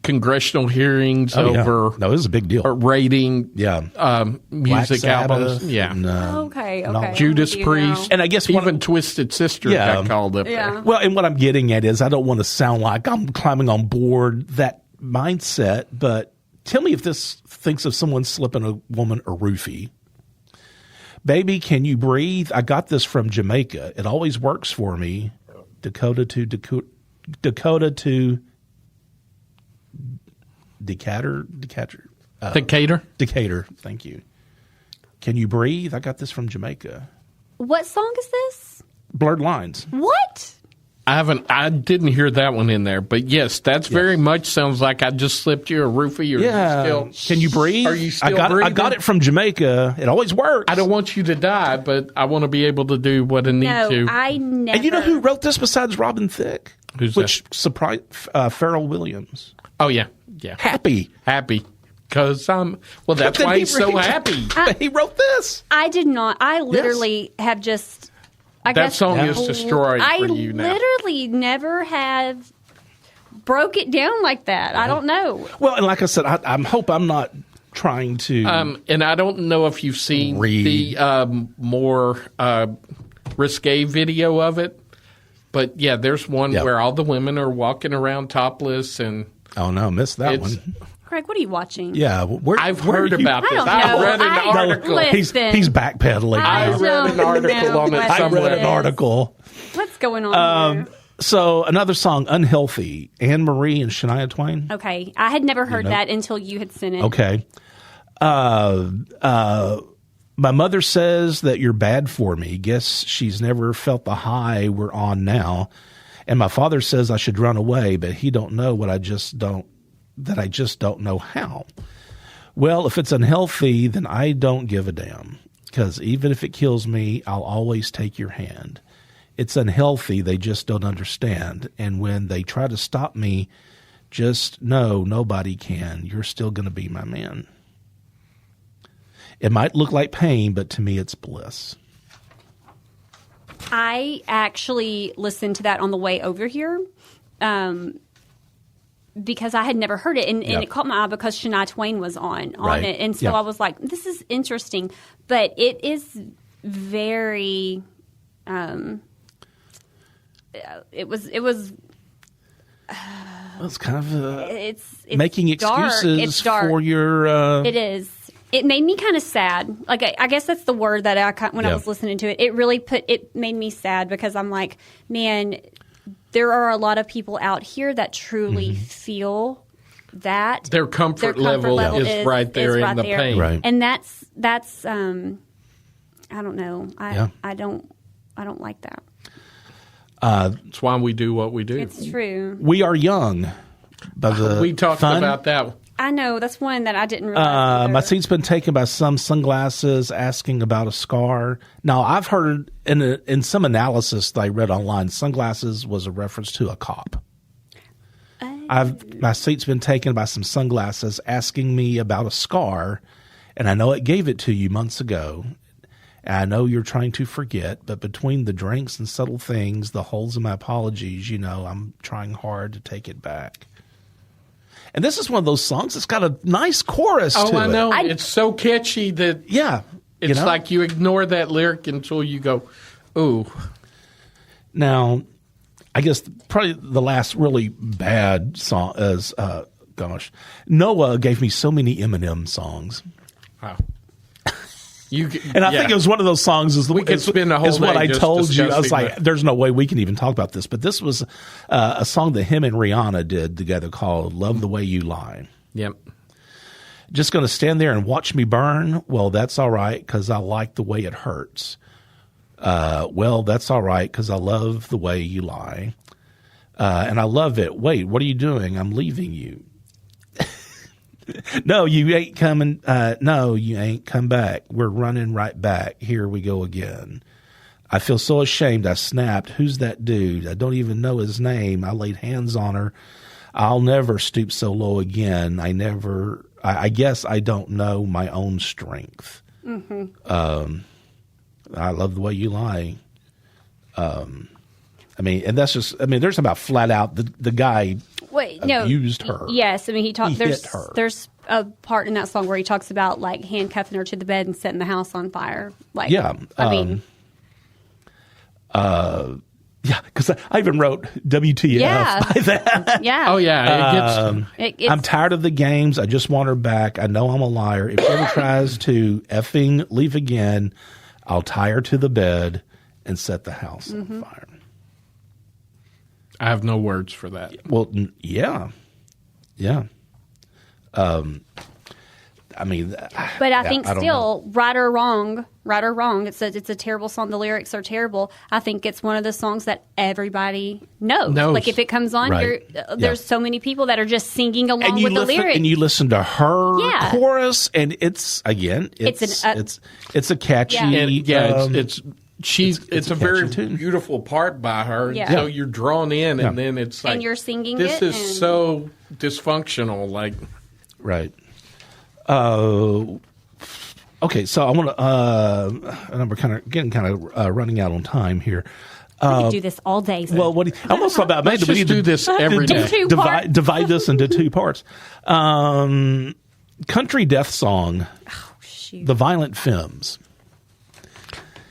congressional hearings Oh, yeah. over No, it was a big deal. rating Yeah. music Black Sabbath albums. Yeah. and, Okay. and all Okay. that. Judas I'm with you Priest. now. And I guess Even Twisted Sister Yeah. got called up Yeah. there. Well, and what I'm getting at is I don't want to sound like I'm climbing on board that mindset, but tell me if this thinks of someone slipping a woman a roofie. Baby, can you breathe? I got this from Jamaica. It always works for me. Dakota to Decatur. Decatur. Thank you. Can you breathe? I got this from Jamaica. What song is this? Blurred lines. What? I didn't hear that one in there, but yes, that's very much sounds like I just slipped you a roofie. Or Yeah. you still, Can you breathe? Are you still I breathing? got it from Jamaica. It always works. I don't want you to die, but I want to be able to do what I need No, to. I never. And you know who wrote this besides Robin Thicke? Who's Which surprised Pharrell Williams. Oh yeah, yeah. Happy. Because well, that's Then why he he's so read- happy. He wrote this. I did not. I literally have just. I That guess song is destroyed I for you now. literally never have broke it down like that. I don't know. Well, and like I said, I hope I'm not trying to. And I don't know if you've seen Read. the more risque video of it, but yeah, there's one Yeah. where all the women are walking around topless, and oh no, missed that it's. one. Craig, what are you watching? Yeah, where, I've where heard are you- about I this. don't I've know. read an I- article. Listen. He's backpedaling. I now. read an don't article know on it what I somewhere. read an it is. article. What's going on here? So another song, "Unhealthy," Anne Marie and Shania Twain. Okay, I had never heard that until you had sent it. Okay. My mother says that you're bad for me. Guess she's never felt the high we're on now. And my father says I should run away, but he don't know what I just don't know how. Well, if it's unhealthy, then I don't give a damn. Because even if it kills me, I'll always take your hand. It's unhealthy. They just don't understand. And when they try to stop me, just know nobody can. You're still going to be my man. It might look like pain, but to me, it's bliss. I actually listened to that on the way over here because I had never heard it. And it caught my eye because Shania Twain was on Right. it. And so I was like, this is interesting. But it is very it was It's kind of it's making dark. excuses It's dark. for your. It is. It made me kind of sad. Like I guess that's the word that when I was listening to it. It made me sad because I'm like, man, there are a lot of people out here that truly feel that Their comfort level is right there in the pain. Right. And that's I don't know. I don't like that. That's why we do what we do. It's true. We Are Young. We talked about that. I know. That's one that I didn't realize. My seat's been taken by some sunglasses asking about a scar. Now, I've heard in some analysis that I read online, sunglasses was a reference to a cop. My seat's been taken by some sunglasses asking me about a scar, and I know it gave it to you months ago. And I know you're trying to forget, but between the drinks and subtle things, the holes in my apologies, I'm trying hard to take it back. And this is one of those songs that's got a nice chorus to it. Oh, I know. It's so catchy that it's like you ignore that lyric until you go, ooh. Now, I guess probably the last really bad song is, Noah gave me so many Eminem songs. Wow. And I think it was one of those songs is what I told you. I was like, there's no way we can even talk about this. But this was a song that him and Rihanna did together called Love the Way You Lie. Yep. Just going to stand there and watch me burn? Well, that's all right because I like the way it hurts. Well, that's all right because I love the way you lie. And I love it. Wait, what are you doing? I'm leaving you. No, you ain't coming. No, you ain't come back. We're running right back. Here we go again. I feel so ashamed. I snapped. Who's that dude? I don't even know his name. I laid hands on her. I'll never stoop so low again. I guess I don't know my own strength. Mm-hmm. I love the way you lie. And that's just, there's about flat out the guy abused her. Yes. He there's a part in that song where he talks about like handcuffing her to the bed and setting the house on fire. Like, because I even wrote WTF by that. Yeah. Oh, yeah. I'm tired of the games. I just want her back. I know I'm a liar. If she ever tries to effing leave again, I'll tie her to the bed and set the house on fire. I have no words for that. Well, yeah. But I think still, right or wrong, it's a terrible song. The lyrics are terrible. I think it's one of the songs that everybody knows. Like if it comes on, there's so many people that are just singing along with the lyrics. And you listen to her chorus, and it's a catchy. It's a very beautiful part by her. Yeah. So you're drawn in, and then it's like, and you're singing this is so dysfunctional. Like, right. Okay, so I want to, and we're getting running out on time here. We could do this all day. So. Well, I almost thought about maybe we need do this every day. Divide this into two parts. Country death song, The Violent Femmes.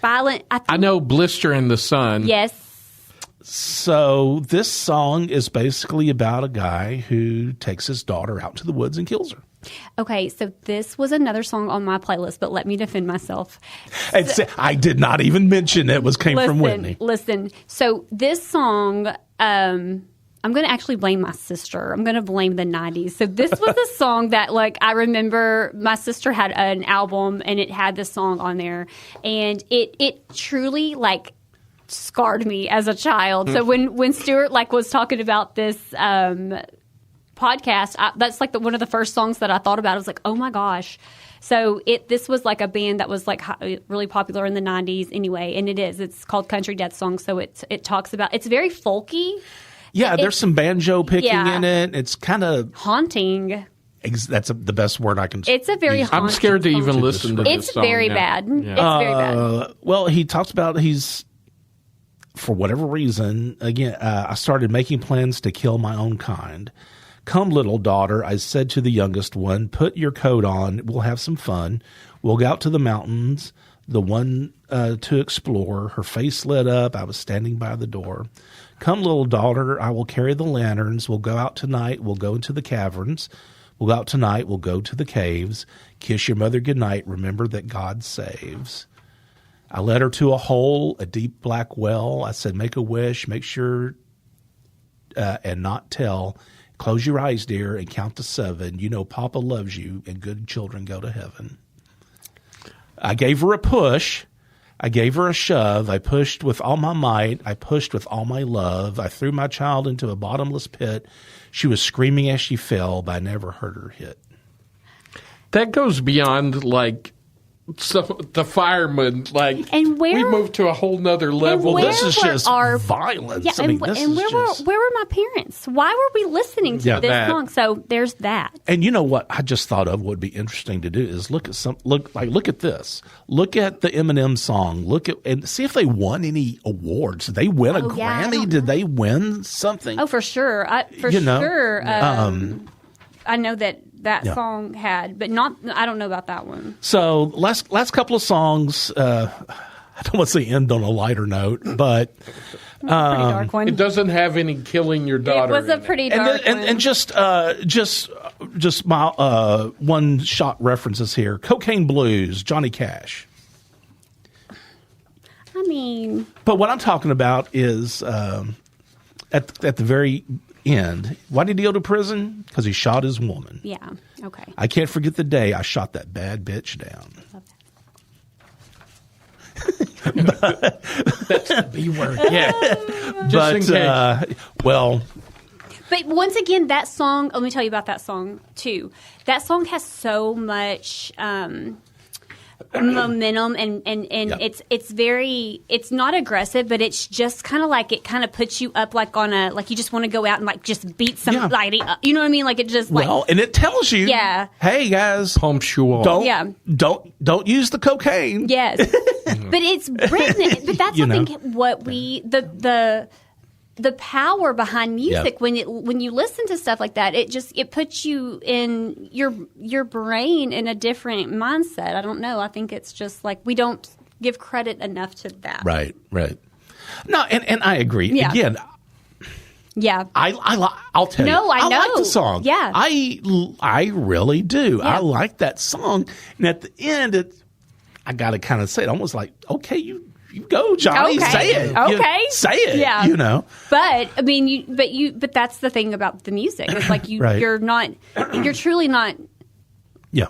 I know Blister in the Sun. Yes. So this song is basically about a guy who takes his daughter out to the woods and kills her. Okay, so this was another song on my playlist, but let me defend myself. I did not even mention it came from Whitney. Listen, so this song, I'm going to actually blame my sister. I'm going to blame the 90s. So this was a song that, I remember my sister had an album, and it had this song on there. And it truly, scarred me as a child. So when Stuart, was talking about this podcast, that's, one of the first songs that I thought about. I was like, oh, my gosh. So this was, a band that was, really popular in the 90s anyway. And it's called Country Death Song. So it talks about – it's very folky. Yeah, there's some banjo picking in it. It's kind of haunting. That's the best word I can say. It's a very haunting. I'm scared to even listen to this song. It's very bad. Yeah. It's very bad. Well, he talks about for whatever reason, again, I started making plans to kill my own kind. Come, little daughter, I said to the youngest one, put your coat on. We'll have some fun. We'll go out to the mountains, the one to explore. Her face lit up. I was standing by the door. Come, little daughter, I will carry the lanterns. We'll go out tonight. We'll go into the caverns. We'll go out tonight. We'll go to the caves. Kiss your mother goodnight. Remember that God saves. I led her to a hole, a deep black well. I said, make a wish, make sure and not tell. Close your eyes, dear, and count to 7. You know Papa loves you, and good children go to heaven. I gave her a push. I gave her a shove. I pushed with all my might. I pushed with all my love. I threw my child into a bottomless pit. She was screaming as she fell, but I never heard her hit. That goes beyond, like, so the firemen, like, and where, we moved to a whole nother level. This is just violence. Yeah, I mean, where were my parents? Why were we listening to this song? So there's that. And you know what I just thought of would be interesting to do is look at this. Look at the Eminem song. And see if they won any awards. Did they win a Grammy? Did they win something? Oh, for sure. Sure. I know that song had, but I don't know about that one. So last couple of songs, I don't want to say end on a lighter note, but pretty dark one. It doesn't have any killing your daughter. It was a pretty dark one. And just my one shot references here. Cocaine Blues, Johnny Cash. I mean, but what I'm talking about is at the very end. Why did he go to prison? Because he shot his woman. Yeah. Okay. I can't forget the day I shot that bad bitch down. That's the B word. Yeah. But once again, that song, let me tell you about that song, too. That song has so much momentum and it's not aggressive, but it's just kind of like it kind of puts you up like on a, like you just want to go out and like just beat somebody up. You know what I mean? Like it just like, well, and it tells you, hey guys, pumps you on. Don't use the cocaine. Yes. But it's written, but that's I think what the power behind music when you listen to stuff like that, it puts you in your brain in a different mindset. I don't know. I think it's just like we don't give credit enough to that. Right. No, and I agree. Yeah. Again, I'll tell you. No, I know. I like the song. Yeah. I really do. Yeah. I like that song. And at the end, I got to kind of say it almost like, okay, you go, Johnny. Okay. Say it. Okay. Say it. Yeah. You know. But I mean, but that's the thing about the music. It's like you're truly not. Yeah.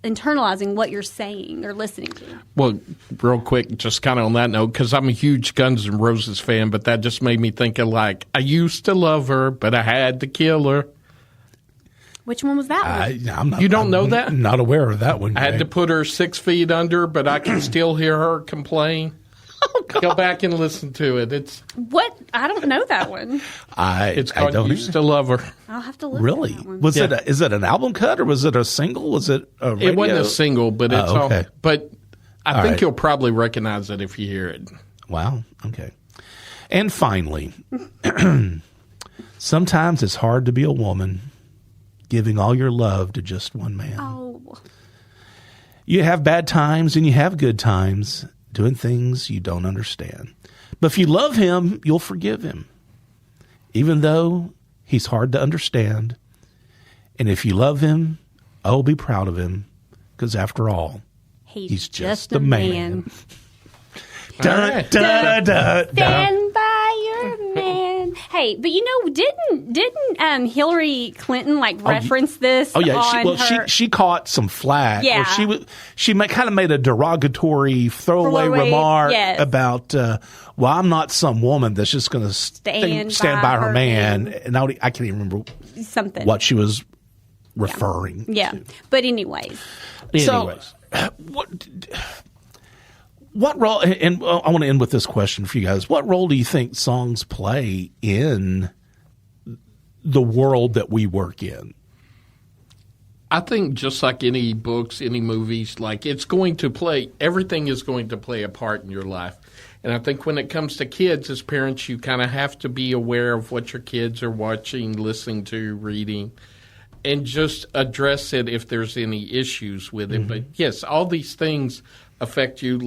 Internalizing what you're saying or listening to. Well, real quick, just kind of on that note, because I'm a huge Guns N' Roses fan, but that just made me think of like, I used to love her, but I had to kill her. Which one was that one? You don't know that? Not aware of that one. I had to put her 6 feet under, but I can still hear her complain. Oh, God. Go back and listen to it. It's what? I don't know that one. It's called "Used to Love Her." I'll have to listen really? to that one. Was it? Is it an album cut or was it a single? Was it a radio? It wasn't a single, but it's okay. But I think you'll probably recognize it if you hear it. Wow. Okay. And finally, sometimes it's hard to be a woman, giving all your love to just one man. Oh. You have bad times and you have good times, doing things you don't understand. But if you love him, you'll forgive him, even though he's hard to understand. And if you love him, oh, be proud of him, because after all, he's just a man. Dun, dun, dun, Stand by your man. Hey, but you know, didn't Hillary Clinton reference this? Oh yeah, on she caught some flack. Yeah, she kind of made a derogatory throwaway remark about. Well, I'm not some woman that's just going to stand by her man. And I can't even remember what she was referring. to. But anyways. What role, and I want to end with this question for you guys. What role do you think songs play in the world that we work in? I think just like any books, any movies, everything is going to play a part in your life. And I think when it comes to kids, as parents, you kind of have to be aware of what your kids are watching, listening to, reading, and just address it if there's any issues with it. Mm-hmm. But yes, all these things affect you,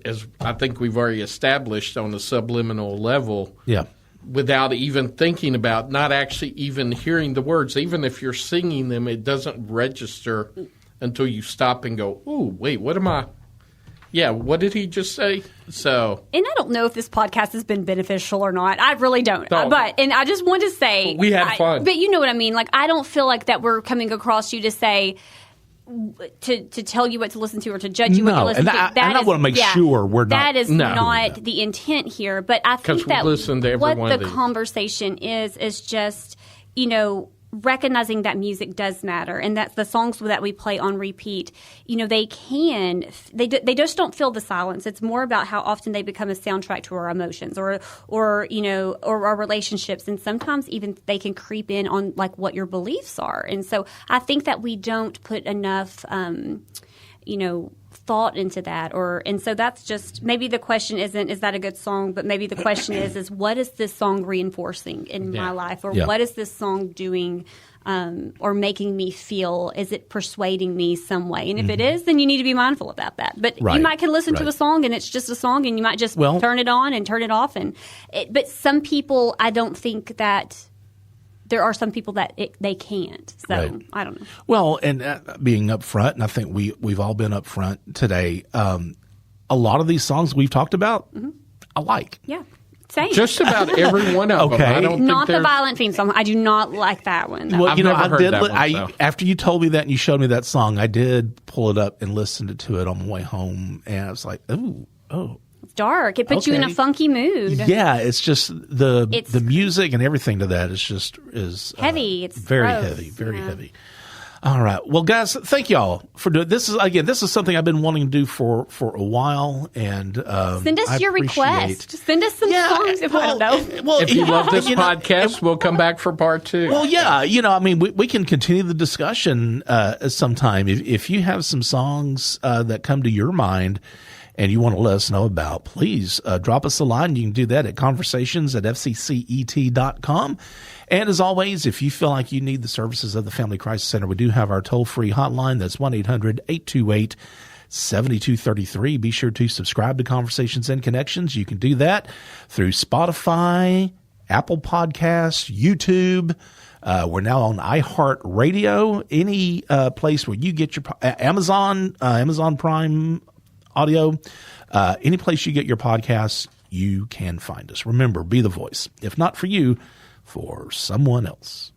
as I think we've already established, on a subliminal level. Yeah. without even thinking about, not actually even hearing the words. Even if you're singing them, it doesn't register until you stop and go, "Ooh, wait, what am I? Yeah, what did he just say?" So, and I don't know if this podcast has been beneficial or not. I really don't. And I just want to say, we had fun. But you know what I mean. Like, I don't feel like that we're coming across you to say, to tell you what to listen to or to judge you what to listen to. I want to make sure we're not. That is not the intent here. But I think that what the conversation is just, recognizing that music does matter, and that the songs that we play on repeat, they just don't fill the silence. It's more about how often they become a soundtrack to our emotions or our relationships, and sometimes even they can creep in on like what your beliefs are. And so I think that we don't put enough thought into that, and so that's just, maybe the question isn't, is that a good song, but maybe the question is what is this song reinforcing in my life, or what is this song doing or making me feel? Is it persuading me some way? And if it is, then you need to be mindful about that. But you might can listen to a song and it's just a song, and you might just turn it on and turn it off. But some people, I don't think that. There are some people that they can't. So I don't know. Well, and being upfront, and I think we've all been upfront today. A lot of these songs we've talked about, I like. Yeah, same. Just about every one of them. I don't not the violent theme song. I do not like that one. Well, I've never heard that one. After you told me that and you showed me that song, I did pull it up and listen to it on my way home, and I was like, oh. Dark. It puts you in a funky mood. Yeah, it's just the music and everything to that is heavy. It's very gross. heavy, very heavy. All right. Well, guys, thank y'all for doing this. This is something I've been wanting to do for a while, and send us your request. Just send us some songs. I don't know. Well, if you love this podcast, we'll come back for part 2. Well, yeah, we can continue the discussion sometime. If you have some songs that come to your mind and you want to let us know about, please drop us a line. You can do that at conversations@fccet.com. And as always, if you feel like you need the services of the Family Crisis Center, we do have our toll-free hotline. That's 1-800-828-7233. Be sure to subscribe to Conversations and Connections. You can do that through Spotify, Apple Podcasts, YouTube. We're now on iHeartRadio, any place where you get your Amazon Prime Audio, any place you get your podcasts, you can find us. Remember, be the voice. If not for you, for someone else.